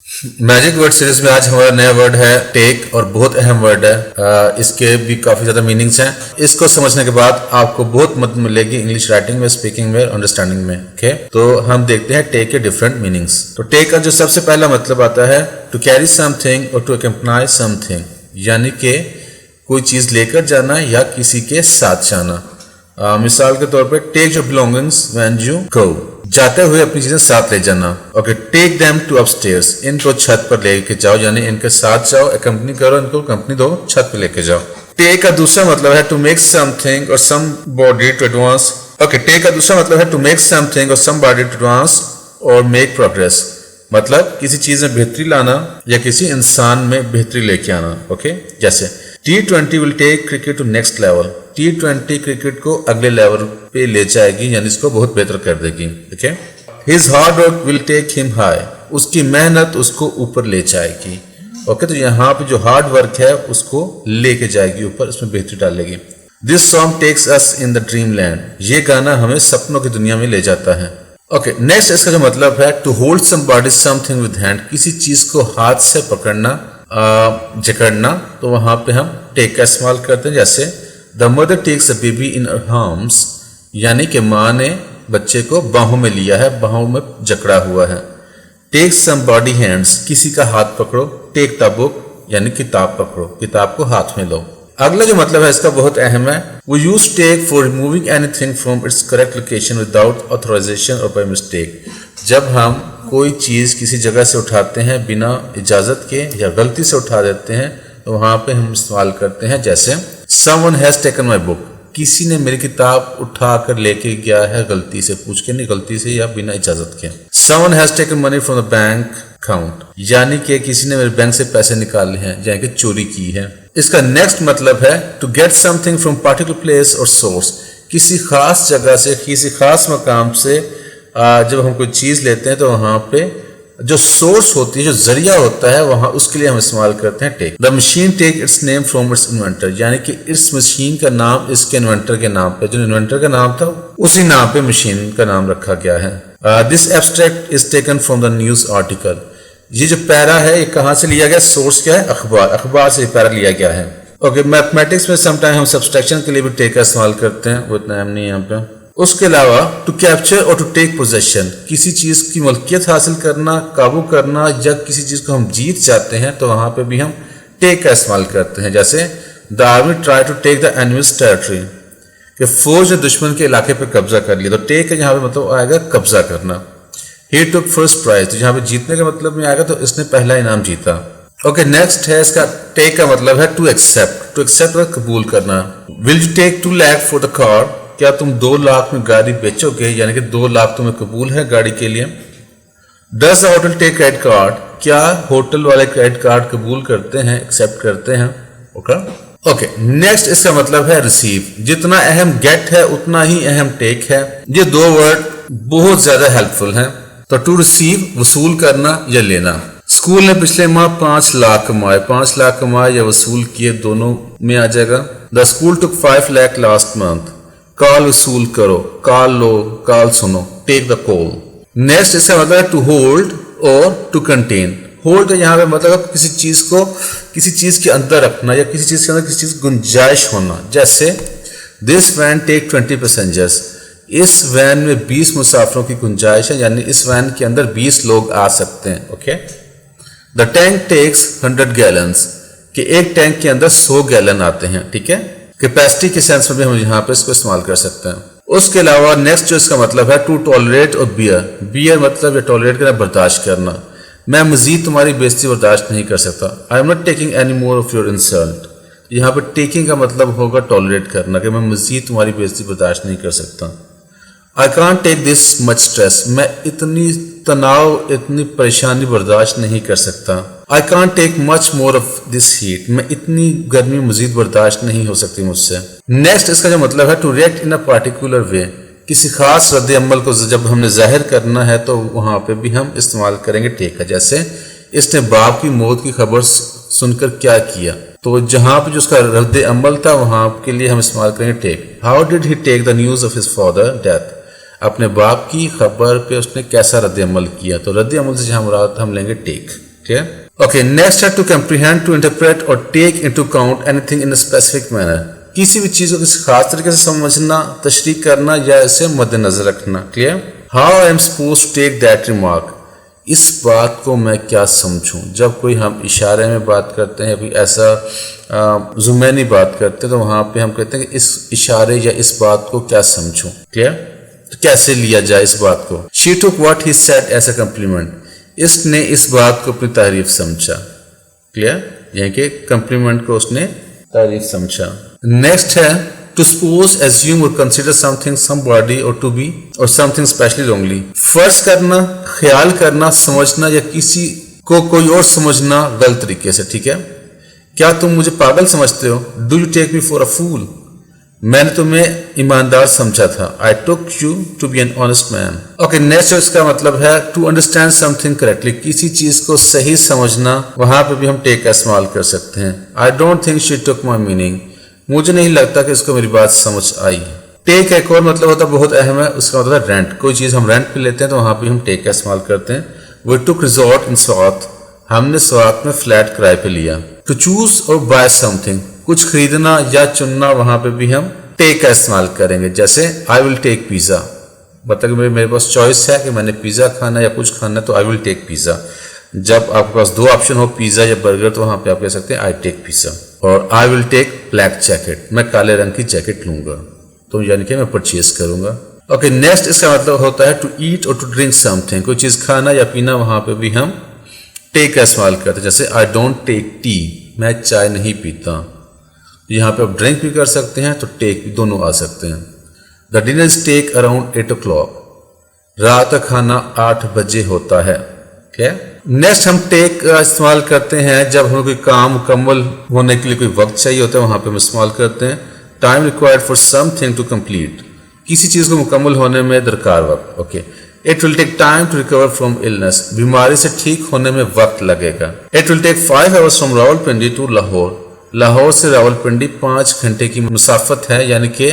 Magic word series में आज हमारा नया वर्ड है टेक और बहुत अहम वर्ड है। इसके भी काफी ज्यादा मीनिंग्स हैं। इसको समझने के बाद आपको बहुत मदद मिलेगी इंग्लिश राइटिंग में, स्पीकिंग में, अंडरस्टैंडिंग में। ओके, तो हम देखते हैं टेक के डिफरेंट मीनिंग्स। तो टेक का जो सबसे पहला मतलब आता है टू कैरी समथिंग और टू अकम्पनाई समथिंग, यानी कि कोई चीज लेकर जाना या किसी के साथ जाना। मिसाल के तौर पे take your belongings when you go, जाते हुए अपनी चीजें साथ ले जाना। Okay, take them to upstairs, इनको छत पर लेके जाओ, यानी इनके साथ जाओ, कंपनी करो, इनको कंपनी दो, छत पर लेके जाओ। टेक का दूसरा मतलब है टू मेक समथिंग और somebody to advance. Okay, take का दूसरा मतलब है टू मेक समथिंग और समबॉडी टू एडवांस और मेक प्रोग्रेस, मतलब किसी चीज में बेहतरी लाना या किसी इंसान में बेहतरी लेके आना। ओके, जैसे T20 will take cricket to next level, T20 cricket को अगले लेवल पे ले जाएगी, यानी इसको बहुत बेहतर कर देगी। Okay, his hard work will take him high, उसकी मेहनत उसको ऊपर ले जाएगी। ओके, तो यहाँ पे जो हार्ड वर्क है उसको लेके जाएगी ऊपर, इसमें बेहतरी डालेगी। This song takes us in the dream land, ये गाना हमें सपनों की दुनिया में ले जाता है। ओके, नेक्स्ट इसका जो मतलब है to hold somebody something with hand, किसी चीज को हाथ से पकड़ना, जकड़ना, तो वहां पे हम टेक का इस्तेमाल करते हैं। जैसे the mother takes a baby in her arms, यानी कि माँ ने बच्चे को बाहों में लिया है, बाहों में जकड़ा हुआ है। टेक समबॉडी हैंड्स, किसी का हाथ पकड़ो। टेक द बुक, यानी किताब पकड़ो, किताब को हाथ में लो। अगला जो मतलब है इसका बहुत अहम है, we use take for removing anything from its correct location without authorization और बाय मिस्टेक, जब हम कोई चीज किसी जगह से उठाते हैं बिना इजाजत के या गलती से उठा देते हैं, तो वहां पे हम इस्तेमाल करते हैं। जैसे someone has taken my book, किसी ने मेरी किताब उठा कर लेके गया है गलती से, पूछ के नहीं, गलती से या बिना इजाजत के। Someone has taken money from the bank account, यानी कि किसी ने मेरे बैंक से पैसे निकाले हैं, यानी कि चोरी की है। इसका नेक्स्ट मतलब है to get something from particular place और सोर्स, किसी खास जगह से, किसी खास मकाम से जब हम कोई चीज लेते हैं तो वहां पे जो सोर्स होती है, जो जरिया होता है, वहां उसके लिए हम इस्तेमाल करते हैं take. The machine take its name from its inventor, यानी कि इस मशीन का नाम इसके इन्वेंटर के नाम पे, जो इन्वेंटर का नाम था उसी नाम पे मशीन का नाम रखा गया है। This abstract is taken from the news article, ये जो पैरा है ये कहाँ से लिया गया, सोर्स क्या है, अखबार, अखबार से पैरा लिया गया है। ओके, मैथमेटिक्स में समटाइम हम सब्सट्रैक्शन के लिए भी टेक का इस्तेमाल करते हैं, वो इतना अहम नहीं है यहाँ पे। उसके अलावा टू कैप्चर और टू टेक पोजेशन, किसी चीज की मलकियत हासिल करना, काबू करना, या किसी चीज को हम जीत जाते हैं तो वहां पे भी हम टेक का इस्तेमाल करते हैं। जैसे the army try to take the enemy's territory, कि फौज ने दुश्मन के इलाके पे कब्जा कर लिया, तो टेक यहाँ पे मतलब आएगा कब्जा करना। ही टुक फर्स्ट प्राइज, तो यहाँ पे जीतने का मतलब में आएगा तो इसने पहला इनाम जीता। ओके, नेक्स्ट है इसका टेक का मतलब है टू एक्सेप्ट, टू एक्सेप्ट कबूल करना। Will you take 2 lakh for the car, क्या तुम 2 लाख में गाड़ी बेचोगे, यानी कि 2 लाख तुम्हें कबूल है गाड़ी के लिए। Does the hotel take credit card, क्या होटल वाले क्रेडिट कार्ड कबूल करते हैं, एक्सेप्ट करते हैं। ओके, नेक्स्ट इसका मतलब है रिसीव, जितना अहम गेट है उतना ही अहम टेक है। ये 2 वर्ड बहुत ज्यादा हेल्पफुल हैं। तो टू रिसीव, वसूल करना या लेना। स्कूल ने पिछले माह 5 लाख कमाए, 5 लाख कमाए या वसूल किए, दोनों में आ जाएगा। The school took 5 lakh last month, call वसूल करो, कॉल लो, कॉल सुनो, टेक द कॉल। नेक्स्ट इसका मतलब है टू होल्ड और टू कंटेन। होल्ड यहाँ पे मतलब किसी चीज को किसी चीज के अंदर रखना या किसी चीज के अंदर किसी चीज की गुंजाइश होना। जैसे दिस वैन टेक 20 पैसेंजर्स, इस वैन में 20 मुसाफिरों की गुंजाइश है, यानी इस वैन के अंदर 20 लोग आ सकते हैं। Okay, the tank takes 100 gallons, कि एक टैंक के अंदर 100 गैलन आते हैं। ठीक है, कैपेसिटी के सेंस में भी हम यहाँ पे इसको इस्तेमाल कर सकते हैं। उसके अलावा नेक्स्ट जो इसका मतलब है टू टॉलरेट और बियर, बियर मतलब ये टॉलरेट करना, बर्दाश्त करना। मैं मजीद तुम्हारी बेइज्जती बर्दाश्त नहीं कर सकता। I am not taking any more of your insult, यहाँ पे टेकिंग का मतलब होगा टॉलरेट करना, कि मैं मजीद तुम्हारी बेइज्जती बर्दाश्त नहीं कर सकता। I can't take this much stress, मैं इतनी तनाव, इतनी परेशानी बर्दाश्त नहीं कर सकता। I can't take much more of this heat, मैं इतनी गर्मी मजीद बर्दाश्त नहीं हो सकती मुझसे। नेक्स्ट इसका जो मतलब है to react in a particular way, किसी खास रद्द अमल को जब हमने जाहिर करना है तो वहां पे भी हम इस्तेमाल करेंगे टेक का। जैसे इसने बाप की मौत की खबर सुनकर क्या किया, तो जहां पे जो उसका रद्द अमल था वहां के लिए हम इस्तेमाल करेंगे take. How did he take the news of his father death, अपने बाप की खबर पे उसने कैसा रद्द अमल किया, तो रद्द अमल से जहां मुराद हम लेंगे टेक। Clear? Okay, next है to comprehend, to interpret or take into account anything in a specific manner. किसी भी चीज को किसी खास तरीके से समझना, तशरीह करना या इसे मद्देनजर रखना. Clear? How I am supposed to take that remark? इस बात को मैं क्या समझूं. जब कोई हम इशारे में बात करते हैं, कोई ऐसा जुमैनी बात करते हैं, तो वहां पे हम कहते हैं कि इस इशारे या इस बात को क्या समझूं. Clear? तो कैसे लिया जाए इस बात को. She took what he said as a compliment. इसने इस बात को अपनी तारीफ समझा. क्लियर? यानी कि कम्प्लीमेंट को उसने तारीफ समझा. नेक्स्ट है टू सपोज, एज्यूम और कंसीडर समथिंग, समबॉडी और टू बी और समथिंग स्पेशली रॉन्गली. फर्ज करना, ख्याल करना, समझना या किसी को कोई और समझना गलत तरीके से. ठीक है? क्या तुम मुझे पागल समझते हो? Do you take me for a fool? मैंने तुम्हें ईमानदार समझा था. I took you to be an honest man. Okay, next इसका मतलब है टू अंडरस्टैंड समथिंग करेक्टली. किसी चीज को सही समझना, वहां पे भी हम टेक का इस्तेमाल कर सकते हैं. I don't think she took my meaning. मुझे नहीं लगता कि इसको मेरी बात समझ आई. टेक एक और मतलब होता है बहुत अहम है, उसका मतलब है रेंट. कोई चीज हम रेंट पे लेते हैं तो वहां पे हम टेक का इस्तेमाल करते हैं. वी टुक रिजॉर्ट इन स्वात. हमने स्वात में फ्लैट किराए पे लिया. टू चूज और बाय समथिंग, कुछ खरीदना या चुनना, वहां पे भी हम टेक का इस्तेमाल करेंगे. जैसे आई विल टेक पिज्जा. मतलब मेरे पास चॉइस है कि मैंने पिज्जा खाना या कुछ खाना, तो आई विल टेक पिज्जा. जब आपके पास दो ऑप्शन हो, पिज्जा या बर्गर, तो वहां पे आप कह सकते हैं आई टेक पिज्जा. और I will take black jacket. मैं काले रंग की जैकेट लूंगा, तो यानी कि मैं परचेज करूंगा. ओके, नेक्स्ट इसका मतलब होता है टू ईट और टू ड्रिंक समथिंग. कोई चीज खाना या पीना, वहां पे भी हम टेक का इस्तेमाल करते हैं. जैसे आई डोंट टेक टी. मैं चाय नहीं पीता. यहाँ पे आप ड्रिंक भी कर सकते हैं, तो टेक भी दोनों आ सकते हैं. The dinner is take around 8 o'clock. रात का खाना 8 बजे होता है. क्या? नेक्स्ट हम टेक का इस्तेमाल करते हैं जब हमें कोई काम मुकम्मल होने के लिए कोई वक्त चाहिए होता है, वहां पे हम इस्तेमाल करते हैं. Time required for something to complete. किसी चीज को मुकम्मल होने में दरकार वक्त. Okay. It will take time to recover from illness. बीमारी से ठीक होने में वक्त लगेगा. It will take 5 hours from Rawalpindi to Lahore. Lahore से रावलपिंडी 5 घंटे की मुसाफत है, यानी कि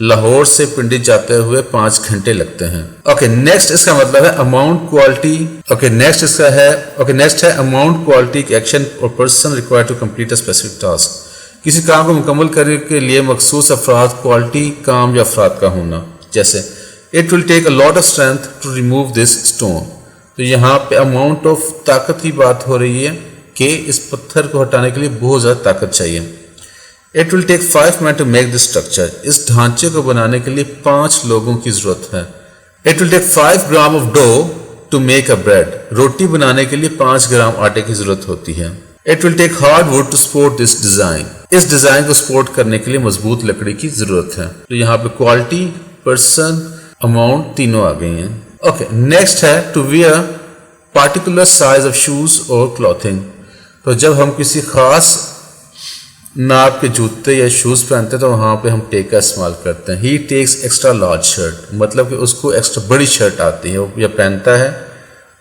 लाहौर से पिंडी जाते हुए 5 घंटे लगते हैं. ओके, नेक्स्ट इसका मतलब है अमाउंट, क्वालिटी. ओके, नेक्स्ट है अमाउंट, क्वालिटी, एक्शन और person required to complete a specific task. किसी काम को मुकम्मल करने के लिए मखसूस अफराद, क्वालिटी, काम या अफराद का होना. जैसे it will take a lot of strength to remove this stone. तो यहाँ पे अमाउंट ऑफ ताकत की बात हो रही है कि इस पत्थर को हटाने के लिए बहुत ज़्यादा ताकत चाहिए. It will take 5 men to make this structure. इस ढांचे को बनाने के लिए 5 लोगों की जरूरत है. It will take 5 grams of dough to make a bread. रोटी बनाने के लिए 5 ग्राम आटे की जरूरत होती है. It will take hard wood to support this design. इस डिजाइन को सपोर्ट करने के लिए मजबूत लकड़ी की जरूरत है. तो यहाँ पे क्वालिटी, पर्सन, अमाउंट तीनों आ गई हैं. ओके, नेक्स्ट है to wear particular size of shoes और क्लॉथिंग. तो जब हम किसी खास नाप के जूते या शूज पहनते हैं, तो वहां पे हम टेक का इस्तेमाल करते हैं. ही टेक्स एक्स्ट्रा लार्ज शर्ट. मतलब कि उसको एक्स्ट्रा बड़ी शर्ट आती है या पहनता है.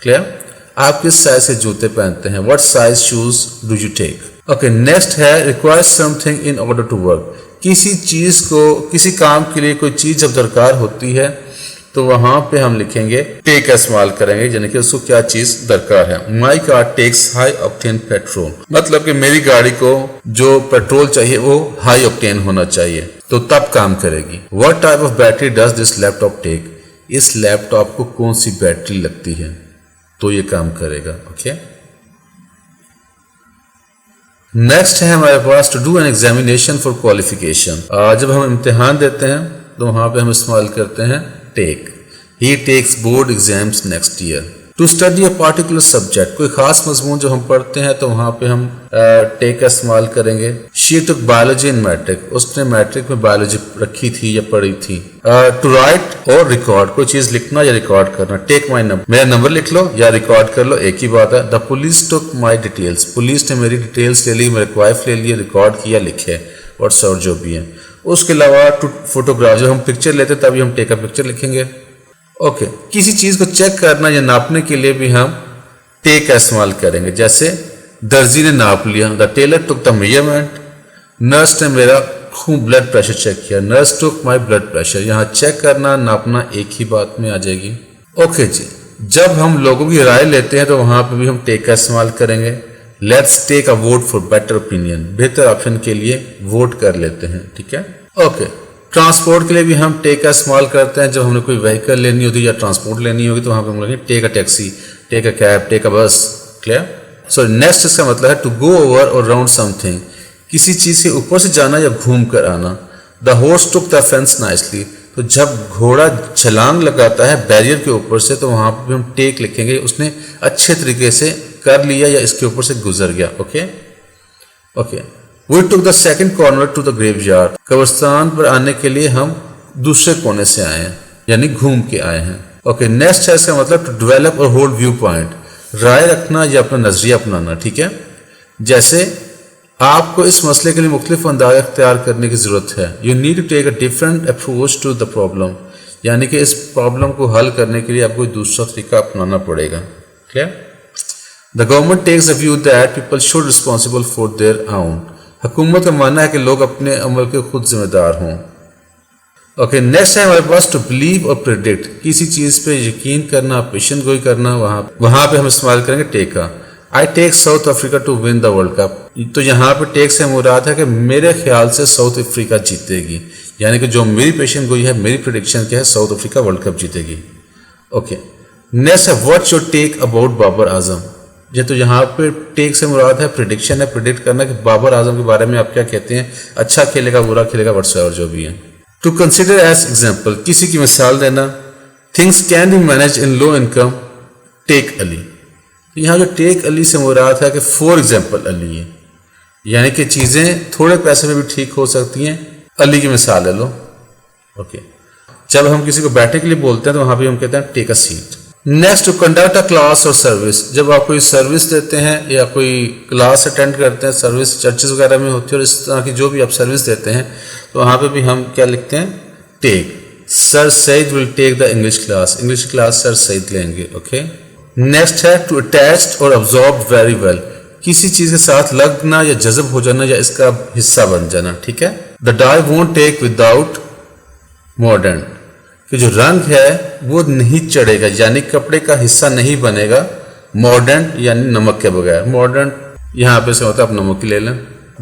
क्लियर? आप किस साइज के जूते पहनते हैं? What size shoes do you take? Okay, next है require something in order to work. किसी चीज को, किसी काम के लिए कोई चीज जब दरकार होती है, तो वहां पे हम लिखेंगे टेक का इस्तेमाल करेंगे, यानी कि उसको क्या चीज दरकार है. My car takes high octane petrol. मतलब कि मेरी गाड़ी को जो पेट्रोल चाहिए वो हाई ऑक्टेन होना चाहिए, तो तब काम करेगी. What type of battery does this laptop take. इस लैपटॉप को कौन सी बैटरी लगती है, तो ये काम करेगा. ओके, नेक्स्ट है हमारे पास to do an examination for qualification. जब हम इम्तिहान देते हैं तो वहां पे हम इस्तेमाल करते हैं take. He takes board exams next year. To study a particular subject. कोई खास मजमून जो हम पढ़ते हैं, तो वहां पे हम टेक का इस्तेमाल करेंगे. She took biology in matric. उसने मैट्रिक में बायोलॉजी रखी थी या पढ़ी थी. टू राइट और रिकॉर्ड. कोई चीज लिखना या रिकॉर्ड करना. Take my number. मेरा नंबर लिख लो या रिकॉर्ड कर लो, एक ही बात है. The police took my details. Police ने मेरी डिटेल्स ले ली, मेरे वाइफ ले लिए, रिकॉर्ड किया, लिखे और जो भी है. उसके अलावा टू फोटोग्राफ. जब हम पिक्चर लेते तभी हम टेक का पिक्चर लिखेंगे. ओके, किसी चीज को चेक करना या नापने के लिए भी हम टेक का इस्तेमाल करेंगे. जैसे दर्जी ने नाप लिया. The tailor took the measurement. Nurse ने मेरा खून ब्लड प्रेशर चेक किया. Nurse took my blood pressure. यहाँ चेक करना, नापना एक ही बात में आ जाएगी. ओके जी, جب ہم لوگوں کی رائے لیتے ہیں تو وہاں پہ بھی ہم ٹیک کا استعمال کریں گے. Let's take a vote for better opinion. بہتر آپشن کے لیے ووٹ کر لیتے ہیں. ٹھیک ہے. اوکے. ٹرانسپورٹ کے لیے بھی ہم ٹیک کا استعمال کرتے ہیں. جب ہم نے کوئی وہیکل لینی ہوتی ہے یا ٹرانسپورٹ لینی ہوگی تو وہاں پہ ہم لیں گے ٹیک اے ٹیکسی, ٹیک اے کیب, ٹیک اے بس. کلیئر. سو نیکسٹ اس کا مطلب ہے ٹو گو اوور اور راؤنڈ سم تھنگ. کسی چیز کے اوپر سے جانا یا گھوم کر آنا. The horse took the fence nicely. تو جب گھوڑا چھلانگ لگاتا ہے بیریئر کے اوپر سے تو وہاں پہ ہم ٹیک لکھیں گے, اس نے اچھے طریقے سے کر لیا یا اس کے اوپر سے گزر گیا. Okay. Okay. We took the second corner to the graveyard یارڈ. قبرستان پر آنے کے لیے ہم دوسرے کونے سے آئے ہیں یعنی گھوم کے آئے ہیں. اوکے. نیکسٹ ہے اس کا مطلب ٹو ڈیولپ اور ہولڈ ویو پوائنٹ. رائے رکھنا یا اپنا نظریہ اپنانا. ٹھیک ہے. جیسے آپ کو اس مسئلے کے لیے مختلف انداز اختیار کرنے کی ضرورت ہے. You need to take a different approach to the problem. یعنی کہ اس پرابلم کو حل کرنے کے لیے آپ کو دوسرا طریقہ اپنانا پڑے گا. Clear. The government takes a view that people should responsible for their own. حکومت کا ماننا ہے کہ لوگ اپنے عمل کے خود ذمہ دار ہوں. اوکے. نیکسٹ ہے ہمارے پاس ٹو بلیو اور پریڈکٹ. کسی چیز پہ یقین کرنا, پیشن گوئی کرنا. وہاں پہ ہم استعمال کریں گے ٹیک کا. I take South Africa to win the world cup. تو یہاں پہ ٹیک سے مراد ہے کہ میرے خیال سے ساؤتھ افریقہ جیتے گی. یعنی کہ جو میری پیشن گوئی ہے, میری پریڈکشن کیا ہے, ساؤتھ افریقہ ورلڈ کپ جیتے گی. اوکے. نیکسٹ ہے what your take about Babar Azam. یہ تو یہاں پہ ٹیک سے مراد ہے پریڈکشن ہے, پریڈکٹ کرنا کہ بابر اعظم کے بارے میں آپ کیا کہتے ہیں, اچھا کھیلے گا, برا کھیلے گا, واٹس ایور جو بھی ہے. To consider as example. کسی کی مثال دینا. Things can be manage in low income. Take Ali. یہاں جو ٹیک علی سے مراد ہے کہ فور ایگزامپل علی ہے, یعنی کہ چیزیں تھوڑے پیسے میں بھی ٹھیک ہو سکتی ہیں. علی کی مثال لے لو. اوکے. جب ہم کسی کو بیٹھنے کے لیے بولتے ہیں تو وہاں پہ ہم کہتے ہیں take a seat. Next to conduct a class or service. جب آپ کوئی سروس دیتے ہیں یا کوئی کلاس اٹینڈ کرتے ہیں, سروس چرچز وغیرہ میں ہوتی ہے اور اس طرح کی جو بھی آپ سروس دیتے ہیں تو وہاں پہ بھی ہم کیا لکھتے ہیں take. Sir Saeed will take the English class. English class sir Saeed لیں گے. اوکے. نیکسٹ ہے ٹو اٹیچڈ اور ابزارب ویری ویل. کسی چیز کے ساتھ لگنا یا جذب ہو جانا یا اس کا حصہ بن جانا. ٹھیک ہے. دا ڈائی وونٹ ٹیک وداؤٹ ماڈرن. کہ جو رنگ ہے وہ نہیں چڑھے گا یعنی کپڑے کا حصہ نہیں بنے گا. ماڈرن یعنی نمک کے بغیر. ماڈرن یہاں پہ سے ہوتا ہے, آپ نمک لے لیں.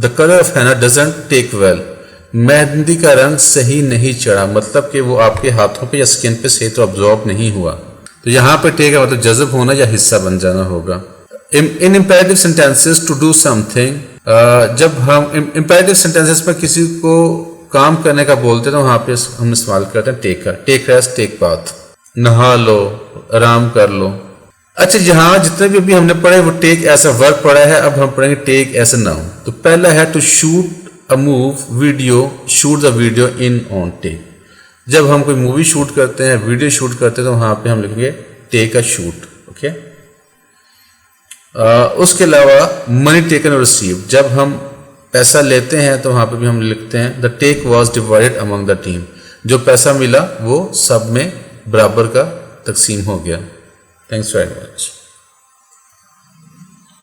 The colour of henna doesn't take well. مہندی کا رنگ صحیح نہیں چڑھا, مطلب کہ وہ آپ کے ہاتھوں پہ یا اسکن پہ صحیح تو ابزارب نہیں ہوا. تو یہاں پہ ٹیک ہے مطلب جذب ہونا یا حصہ بن جانا ہوگا. In imperative sentences to do something. جب ہم امپیریٹو سینٹینسز میں کسی کو کام کرنے کا بولتے ہیں تو وہاں پہ ہم استعمال کرتے ہیں ٹیک کا. ٹیک ریسٹ, ٹیک باتھ. نہا لو, آرام کر لو. اچھا, یہاں جتنے بھی ابھی ہم نے پڑھے وہ ٹیک ایسا ورک پڑھا ہے. اب ہم پڑھیں گے ٹیک ایسا ناؤن. تو پہلا ہے to shoot a move video, shoot the video in one take. جب ہم کوئی مووی شوٹ کرتے ہیں, ویڈیو شوٹ کرتے ہیں تو وہاں پہ ہم لکھیں گے ٹیک اے شوٹ. اوکے. اس کے علاوہ منی ٹیکن اور ریسیو. جب ہم پیسہ لیتے ہیں تو وہاں پہ بھی ہم لکھتے ہیں the take was divided among the team. جو پیسہ ملا وہ سب میں برابر کا تقسیم ہو گیا. Thanks very much.